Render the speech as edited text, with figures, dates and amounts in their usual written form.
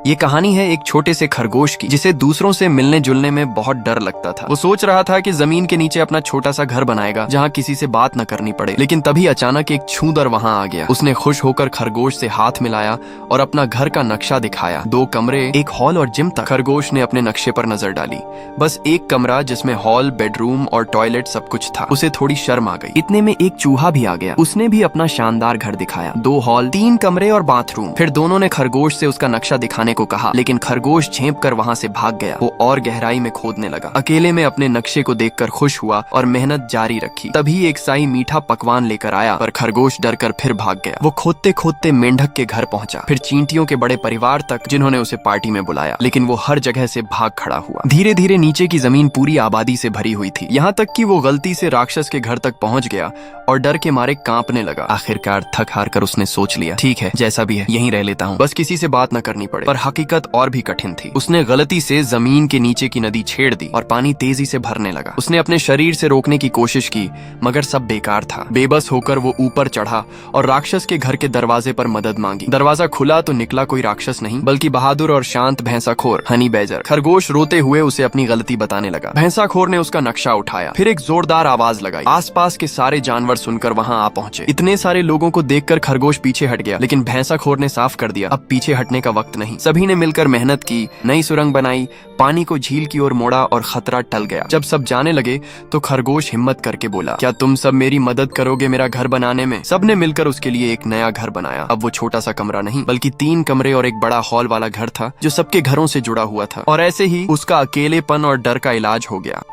ये कहानी है एक छोटे से खरगोश की जिसे दूसरों से मिलने जुलने में बहुत डर लगता था। वो सोच रहा था कि जमीन के नीचे अपना छोटा सा घर बनाएगा जहाँ किसी से बात न करनी पड़े। लेकिन तभी अचानक एक छूदर वहाँ आ गया। उसने खुश होकर खरगोश से हाथ मिलाया और अपना घर का नक्शा दिखाया। 2 कमरे, एक हॉल और जिम तक। खरगोश ने अपने नक्शे पर नजर डाली। बस एक कमरा जिसमें हॉल, बेडरूम और टॉयलेट सब कुछ था। उसे थोड़ी शर्म आ गई। इतने में एक चूहा भी आ गया। उसने भी अपना शानदार घर दिखाया। 2 हॉल, 3 कमरे और बाथरूम। फिर दोनों ने खरगोश से उसका नक्शा दिखाने को कहा, लेकिन खरगोश झेप कर वहाँ से भाग गया। वो और गहराई में खोदने लगा। अकेले में अपने नक्शे को देखकर खुश हुआ और मेहनत जारी रखी। तभी एक साई मीठा पकवान लेकर आया, पर खरगोश डर कर फिर भाग गया। वो खोदते खोदते मेंढक के घर पहुंचा, फिर चींटियों के बड़े परिवार तक जिन्होंने उसे पार्टी में बुलाया। लेकिन वो हर जगह से भाग खड़ा हुआ। धीरे धीरे नीचे की जमीन पूरी आबादी से भरी हुई थी, यहाँ तक कि वो गलती से राक्षस के घर तक पहुंच गया और डर के मारे कांपने लगा। आखिरकार थक हार कर उसने सोच लिया, ठीक है, जैसा भी है यहीं रह लेता हूँ, बस किसी से बात न करनी पड़े। पर हकीकत और भी कठिन थी। उसने गलती से जमीन के नीचे की नदी छेड़ दी और पानी तेजी से भरने लगा। उसने अपने शरीर से रोकने की कोशिश की, मगर सब बेकार था। बेबस होकर वो ऊपर चढ़ा और राक्षस के घर के दरवाजे पर मदद मांगी। दरवाजा खुला तो निकला कोई राक्षस नहीं, बल्कि बहादुर और शांत भैंसाखोर हनी बैजर। खरगोश रोते हुए उसे अपनी गलती बताने लगा। भैंसाखोर ने उसका नक्शा उठाया, फिर एक जोरदार आवाज लगाई। आसपास के सारे जानवर सुनकर वहां आ पहुंचे। इतने सारे लोगों को देखकर खरगोश पीछे हट गया, लेकिन भैंसाखोर ने साफ कर दिया, अब पीछे हटने का वक्त नहीं। सभी ने मिलकर मेहनत की, नई सुरंग बनाई, पानी को झील की ओर मोड़ा और खतरा टल गया। जब सब जाने लगे तो खरगोश हिम्मत करके बोला, क्या तुम सब मेरी मदद करोगे मेरा घर बनाने में? सबने मिलकर उसके लिए एक नया घर बनाया। अब वो छोटा सा कमरा नहीं, बल्कि 3 कमरे और एक बड़ा हॉल वाला घर था जो सबके घरों से जुड़ा हुआ था। और ऐसे ही उसका अकेलेपन और डर का इलाज हो गया।